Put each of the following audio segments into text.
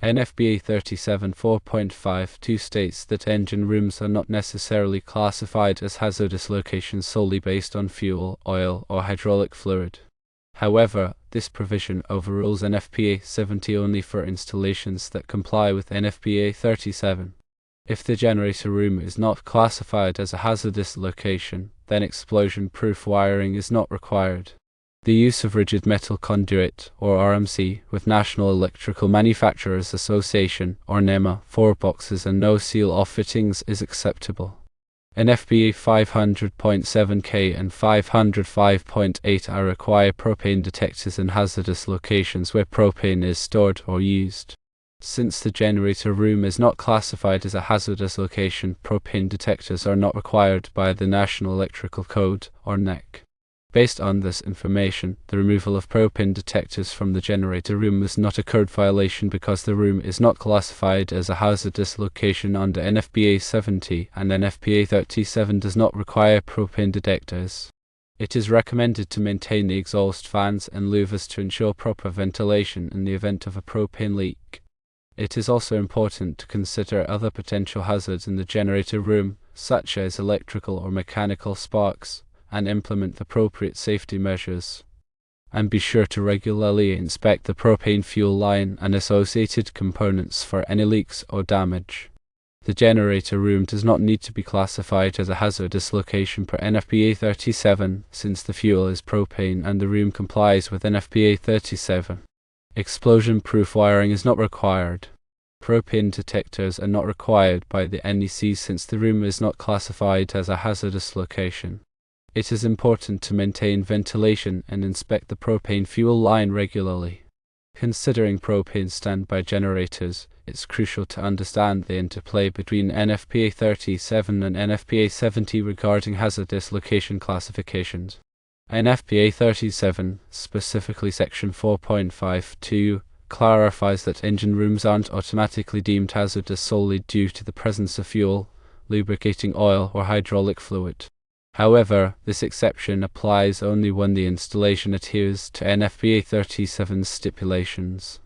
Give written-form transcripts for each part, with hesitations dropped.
NFPA 37 4.52 states that engine rooms are not necessarily classified as hazardous locations solely based on fuel, oil, or hydraulic fluid. However, this provision overrules NFPA 70 only for installations that comply with NFPA 37. If the generator room is not classified as a hazardous location, then explosion-proof wiring is not required. The use of rigid metal conduit, or RMC, with National Electrical Manufacturers Association, or NEMA, 4 boxes and no seal-off fittings is acceptable. NFPA 500.7K and 505.8 require propane detectors in hazardous locations where propane is stored or used. Since the generator room is not classified as a hazardous location, propane detectors are not required by the National Electrical Code, or NEC. Based on this information, the removal of propane detectors from the generator room is not a code violation because the room is not classified as a hazardous location under NFPA 70 and NFPA 37 does not require propane detectors. It is recommended to maintain the exhaust fans and louvers to ensure proper ventilation in the event of a propane leak. It is also important to consider other potential hazards in the generator room, such as electrical or mechanical sparks, and implement appropriate safety measures. And be sure to regularly inspect the propane fuel line and associated components for any leaks or damage. The generator room does not need to be classified as a hazardous location per NFPA 37 since the fuel is propane and the room complies with NFPA 37. Explosion-proof wiring is not required. Propane detectors are not required by the NEC since the room is not classified as a hazardous location. It is important to maintain ventilation and inspect the propane fuel line regularly. Considering propane standby generators, it's crucial to understand the interplay between NFPA 37 and NFPA 70 regarding hazardous location classifications. NFPA 37, specifically Section 4.52, clarifies that engine rooms aren't automatically deemed hazardous solely due to the presence of fuel, lubricating oil, or hydraulic fluid. However, this exception applies only when the installation adheres to NFPA 37's stipulations.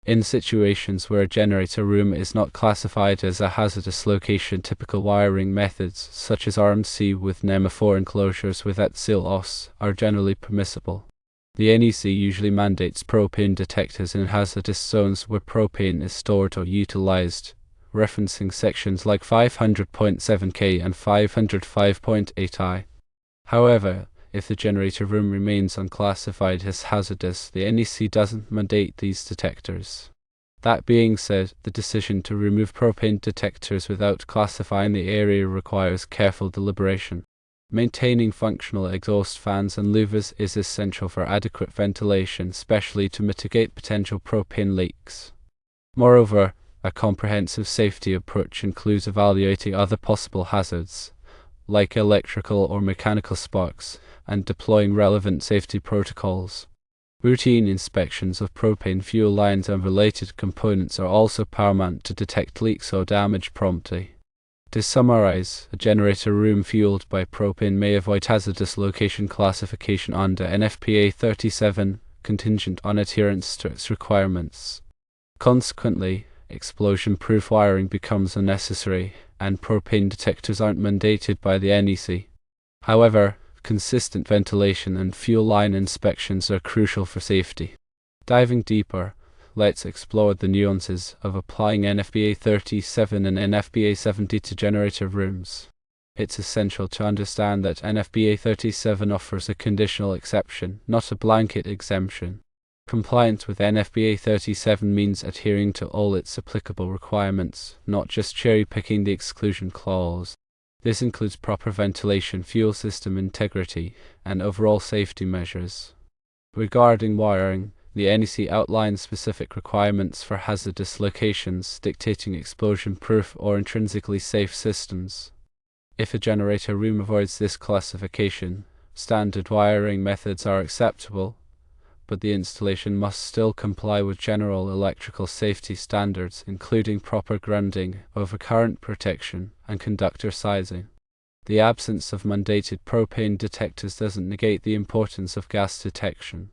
In situations where a generator room is not classified as a hazardous location, typical wiring methods, such as RMC with NEMA 4 enclosures without seal-offs, are generally permissible. The NEC usually mandates propane detectors in hazardous zones where propane is stored or utilized, referencing sections like 500.7K and 505.8I. However, if the generator room remains unclassified as hazardous, the NEC doesn't mandate these detectors. That being said, the decision to remove propane detectors without classifying the area requires careful deliberation. Maintaining functional exhaust fans and louvers is essential for adequate ventilation, especially to mitigate potential propane leaks. Moreover, a comprehensive safety approach includes evaluating other possible hazards, like electrical or mechanical sparks, and deploying relevant safety protocols. Routine inspections of propane fuel lines and related components are also paramount to detect leaks or damage promptly. To summarize, a generator room fueled by propane may avoid hazardous location classification under NFPA 37, contingent on adherence to its requirements. Consequently, explosion-proof wiring becomes unnecessary, and propane detectors aren't mandated by the NEC. However, consistent ventilation and fuel line inspections are crucial for safety. Diving deeper, let's explore the nuances of applying NFPA 37 and NFPA 70 to generator rooms. It's essential to understand that NFPA 37 offers a conditional exception, not a blanket exemption. Compliance with NFPA 37 means adhering to all its applicable requirements, not just cherry-picking the exclusion clause. This includes proper ventilation, fuel system integrity, and overall safety measures. Regarding wiring, the NEC outlines specific requirements for hazardous locations, dictating explosion-proof or intrinsically safe systems. If a generator room avoids this classification, standard wiring methods are acceptable, but the installation must still comply with general electrical safety standards, including proper grounding, overcurrent protection, and conductor sizing. The absence of mandated propane detectors doesn't negate the importance of gas detection.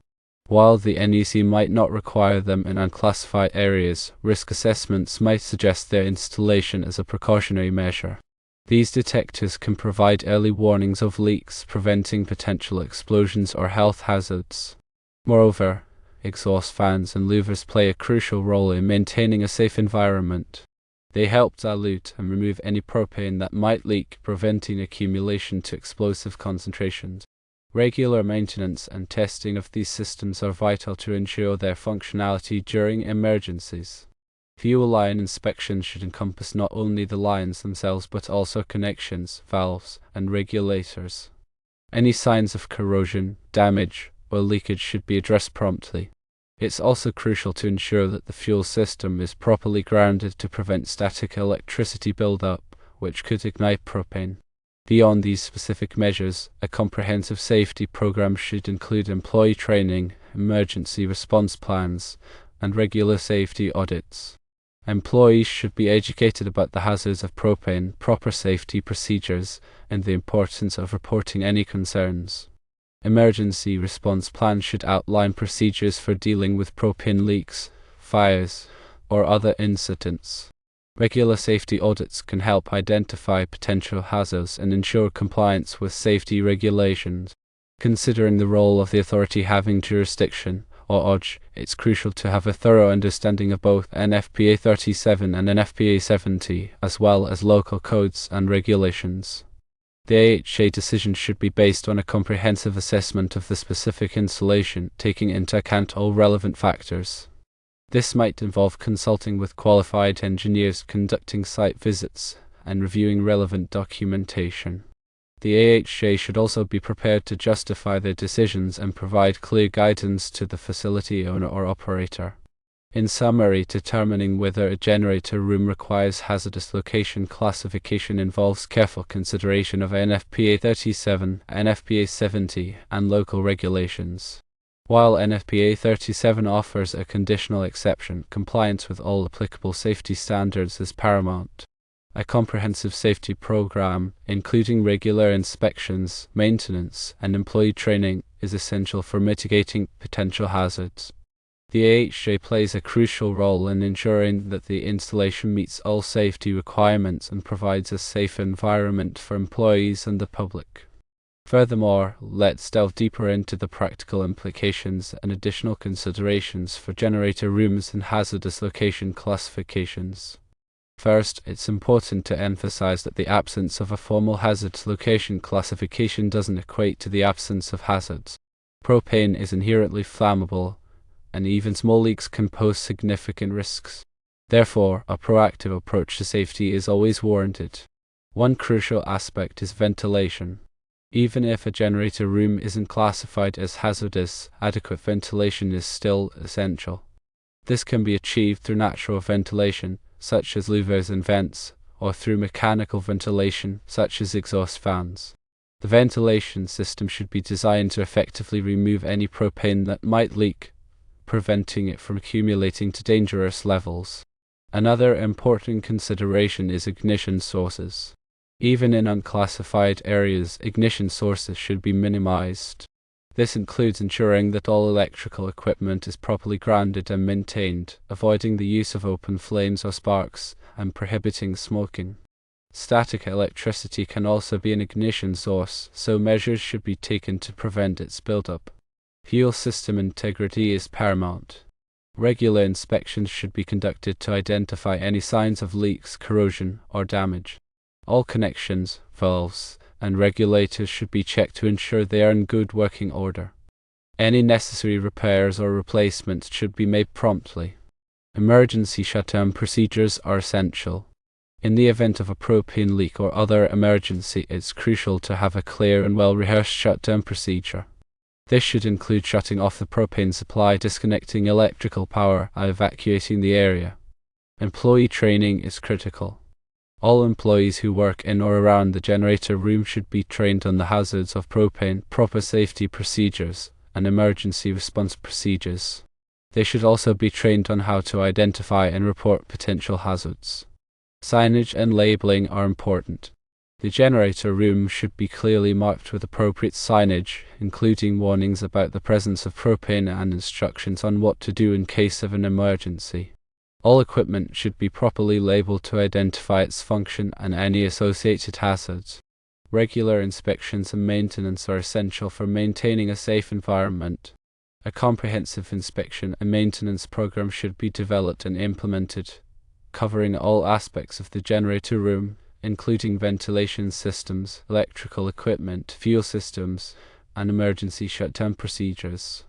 While the NEC might not require them in unclassified areas, risk assessments might suggest their installation as a precautionary measure. These detectors can provide early warnings of leaks, preventing potential explosions or health hazards. Moreover, exhaust fans and louvers play a crucial role in maintaining a safe environment. They help dilute and remove any propane that might leak, preventing accumulation to explosive concentrations. Regular maintenance and testing of these systems are vital to ensure their functionality during emergencies. Fuel line inspection should encompass not only the lines themselves but also connections, valves, and regulators. Any signs of corrosion, damage, or leakage should be addressed promptly. It's also crucial to ensure that the fuel system is properly grounded to prevent static electricity buildup, which could ignite propane. Beyond these specific measures, a comprehensive safety program should include employee training, emergency response plans, and regular safety audits. Employees should be educated about the hazards of propane, proper safety procedures, and the importance of reporting any concerns. Emergency response plans should outline procedures for dealing with propane leaks, fires, or other incidents. Regular safety audits can help identify potential hazards and ensure compliance with safety regulations. Considering the role of the authority having jurisdiction, or OJ, it's crucial to have a thorough understanding of both NFPA 37 and NFPA 70, as well as local codes and regulations. The AHA decision should be based on a comprehensive assessment of the specific installation, taking into account all relevant factors. This might involve consulting with qualified engineers, conducting site visits, and reviewing relevant documentation. The AHA should also be prepared to justify their decisions and provide clear guidance to the facility owner or operator. In summary, determining whether a generator room requires hazardous location classification involves careful consideration of NFPA 37, NFPA 70, and local regulations. While NFPA 37 offers a conditional exception, compliance with all applicable safety standards is paramount. A comprehensive safety program, including regular inspections, maintenance, and employee training, is essential for mitigating potential hazards. The AHA plays a crucial role in ensuring that the installation meets all safety requirements and provides a safe environment for employees and the public. Furthermore, let's delve deeper into the practical implications and additional considerations for generator rooms and hazardous location classifications. First, it's important to emphasize that the absence of a formal hazardous location classification doesn't equate to the absence of hazards. Propane is inherently flammable, and even small leaks can pose significant risks. Therefore, a proactive approach to safety is always warranted. One crucial aspect is ventilation. Even if a generator room isn't classified as hazardous, adequate ventilation is still essential. This can be achieved through natural ventilation, such as louvers and vents, or through mechanical ventilation, such as exhaust fans. The ventilation system should be designed to effectively remove any propane that might leak, preventing it from accumulating to dangerous levels. Another important consideration is ignition sources. Even in unclassified areas, ignition sources should be minimized. This includes ensuring that all electrical equipment is properly grounded and maintained, avoiding the use of open flames or sparks, and prohibiting smoking. Static electricity can also be an ignition source, so measures should be taken to prevent its buildup. Fuel system integrity is paramount. Regular inspections should be conducted to identify any signs of leaks, corrosion, or damage. All connections, valves, and regulators should be checked to ensure they are in good working order. Any necessary repairs or replacements should be made promptly. Emergency shutdown procedures are essential. In the event of a propane leak or other emergency, it's crucial to have a clear and well-rehearsed shutdown procedure. This should include shutting off the propane supply, disconnecting electrical power, and evacuating the area. Employee training is critical. All employees who work in or around the generator room should be trained on the hazards of propane, proper safety procedures, and emergency response procedures. They should also be trained on how to identify and report potential hazards. Signage and labeling are important. The generator room should be clearly marked with appropriate signage, including warnings about the presence of propane and instructions on what to do in case of an emergency. All equipment should be properly labeled to identify its function and any associated hazards. Regular inspections and maintenance are essential for maintaining a safe environment. A comprehensive inspection and maintenance program should be developed and implemented, covering all aspects of the generator room, including ventilation systems, electrical equipment, fuel systems, and emergency shutdown procedures.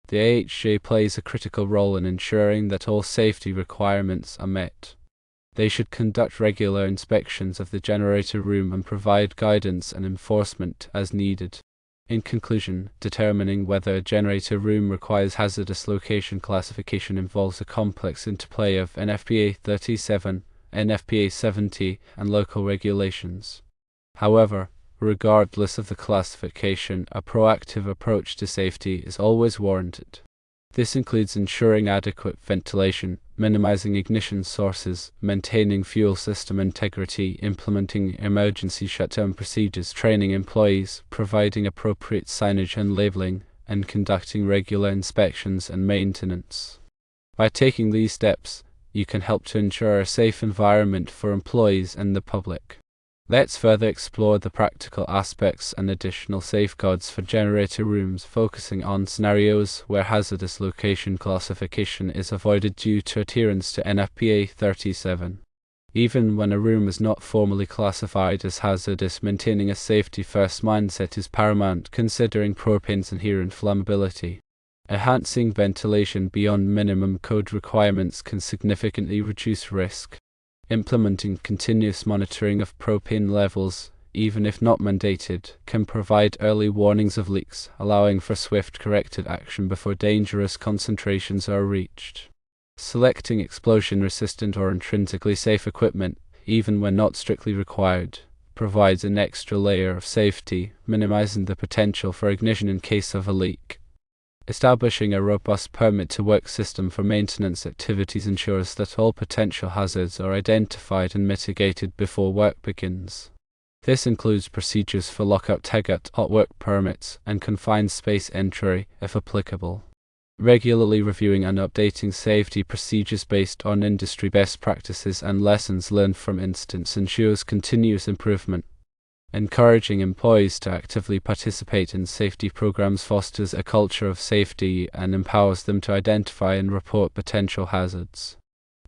The AHJ plays a critical role in ensuring that all safety requirements are met. They should conduct regular inspections of the generator room and provide guidance and enforcement as needed. In conclusion, determining whether a generator room requires hazardous location classification involves a complex interplay of NFPA 37, NFPA 70, and local regulations. However, regardless of the classification, a proactive approach to safety is always warranted. This includes ensuring adequate ventilation, minimizing ignition sources, maintaining fuel system integrity, implementing emergency shutdown procedures, training employees, providing appropriate signage and labeling, and conducting regular inspections and maintenance. By taking these steps, you can help to ensure a safe environment for employees and the public. Let's further explore the practical aspects and additional safeguards for generator rooms, focusing on scenarios where hazardous location classification is avoided due to adherence to NFPA 37. Even when a room is not formally classified as hazardous, maintaining a safety-first mindset is paramount, considering propane's inherent flammability. Enhancing ventilation beyond minimum code requirements can significantly reduce risk. Implementing continuous monitoring of propane levels, even if not mandated, can provide early warnings of leaks, allowing for swift corrective action before dangerous concentrations are reached. Selecting explosion-resistant or intrinsically safe equipment, even when not strictly required, provides an extra layer of safety, minimizing the potential for ignition in case of a leak. Establishing a robust permit-to-work system for maintenance activities ensures that all potential hazards are identified and mitigated before work begins. This includes procedures for lockout-tagout, hot work permits, and confined space entry, if applicable. Regularly reviewing and updating safety procedures based on industry best practices and lessons learned from incidents ensures continuous improvement. Encouraging employees to actively participate in safety programs fosters a culture of safety and empowers them to identify and report potential hazards.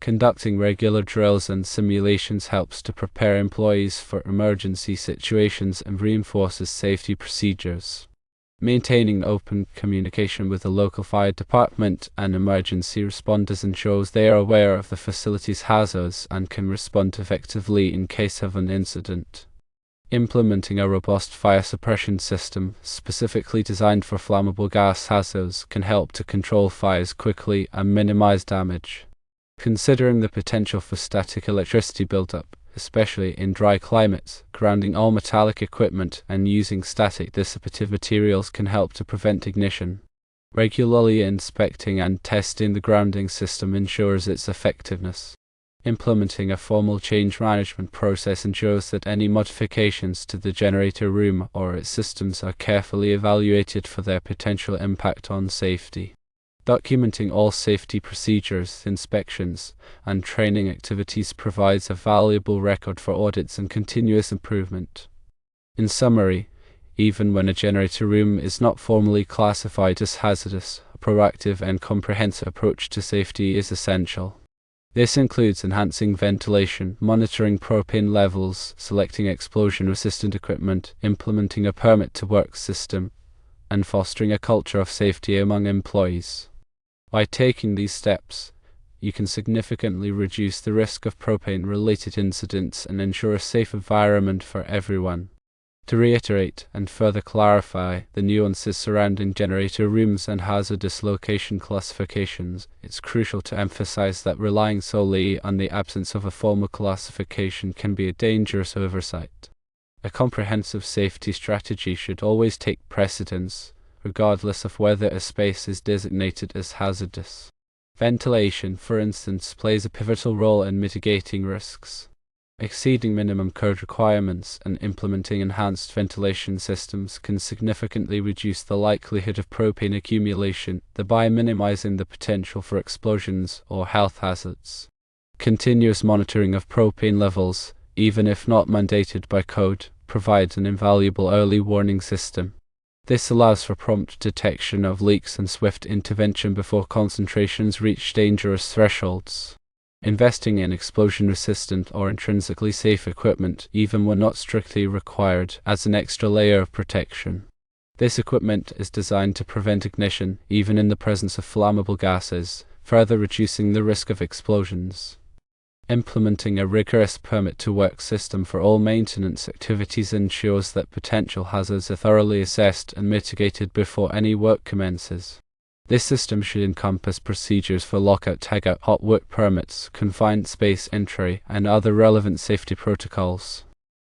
Conducting regular drills and simulations helps to prepare employees for emergency situations and reinforces safety procedures. Maintaining open communication with the local fire department and emergency responders ensures they are aware of the facility's hazards and can respond effectively in case of an incident. Implementing a robust fire suppression system, specifically designed for flammable gas hazards, can help to control fires quickly and minimize damage. Considering the potential for static electricity buildup, especially in dry climates, grounding all metallic equipment and using static dissipative materials can help to prevent ignition. Regularly inspecting and testing the grounding system ensures its effectiveness. Implementing a formal change management process ensures that any modifications to the generator room or its systems are carefully evaluated for their potential impact on safety. Documenting all safety procedures, inspections, and training activities provides a valuable record for audits and continuous improvement. In summary, even when a generator room is not formally classified as hazardous, a proactive and comprehensive approach to safety is essential. This includes enhancing ventilation, monitoring propane levels, selecting explosion-resistant equipment, implementing a permit-to-work system, and fostering a culture of safety among employees. By taking these steps, you can significantly reduce the risk of propane-related incidents and ensure a safe environment for everyone. To reiterate and further clarify the nuances surrounding generator rooms and hazardous location classifications, it's crucial to emphasize that relying solely on the absence of a formal classification can be a dangerous oversight. A comprehensive safety strategy should always take precedence, regardless of whether a space is designated as hazardous. Ventilation, for instance, plays a pivotal role in mitigating risks. Exceeding minimum code requirements and implementing enhanced ventilation systems can significantly reduce the likelihood of propane accumulation, thereby minimizing the potential for explosions or health hazards. Continuous monitoring of propane levels, even if not mandated by code, provides an invaluable early warning system. This allows for prompt detection of leaks and swift intervention before concentrations reach dangerous thresholds. Investing in explosion-resistant or intrinsically safe equipment, even when not strictly required, adds an extra layer of protection. This equipment is designed to prevent ignition, even in the presence of flammable gases, further reducing the risk of explosions. Implementing a rigorous permit-to-work system for all maintenance activities ensures that potential hazards are thoroughly assessed and mitigated before any work commences. This system should encompass procedures for lockout-tagout hot work permits, confined space entry, and other relevant safety protocols.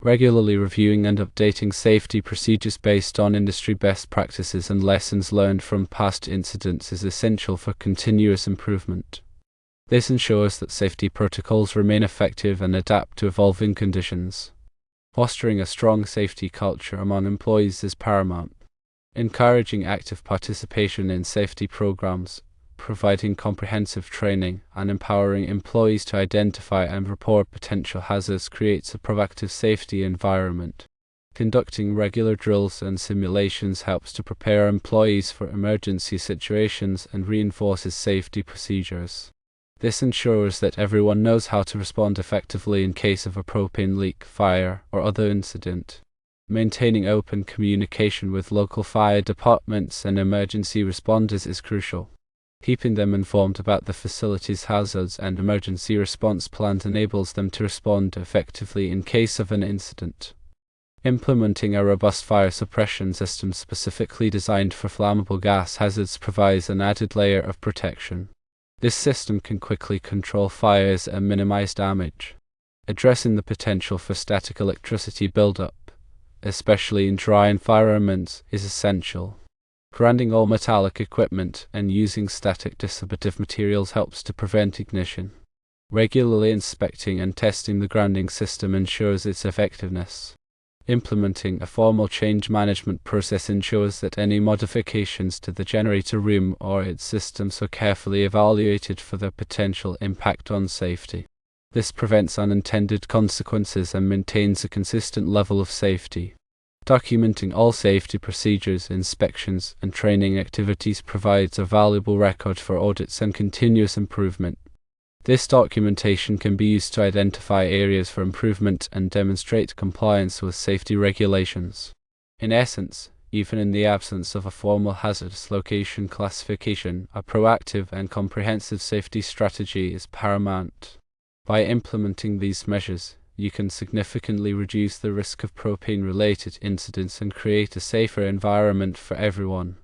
Regularly reviewing and updating safety procedures based on industry best practices and lessons learned from past incidents is essential for continuous improvement. This ensures that safety protocols remain effective and adapt to evolving conditions. Fostering a strong safety culture among employees is paramount. Encouraging active participation in safety programs, providing comprehensive training, and empowering employees to identify and report potential hazards creates a proactive safety environment. Conducting regular drills and simulations helps to prepare employees for emergency situations and reinforces safety procedures. This ensures that everyone knows how to respond effectively in case of a propane leak, fire, or other incident. Maintaining open communication with local fire departments and emergency responders is crucial. Keeping them informed about the facility's hazards and emergency response plans enables them to respond effectively in case of an incident. Implementing a robust fire suppression system specifically designed for flammable gas hazards provides an added layer of protection. This system can quickly control fires and minimize damage. Addressing the potential for static electricity buildup, especially in dry environments, is essential. Grounding all metallic equipment and using static dissipative materials helps to prevent ignition. Regularly inspecting and testing the grounding system ensures its effectiveness. Implementing a formal change management process ensures that any modifications to the generator room or its systems are carefully evaluated for their potential impact on safety. This prevents unintended consequences and maintains a consistent level of safety. Documenting all safety procedures, inspections, and training activities provides a valuable record for audits and continuous improvement. This documentation can be used to identify areas for improvement and demonstrate compliance with safety regulations. In essence, even in the absence of a formal hazardous location classification, a proactive and comprehensive safety strategy is paramount. By implementing these measures, you can significantly reduce the risk of propane-related incidents and create a safer environment for everyone.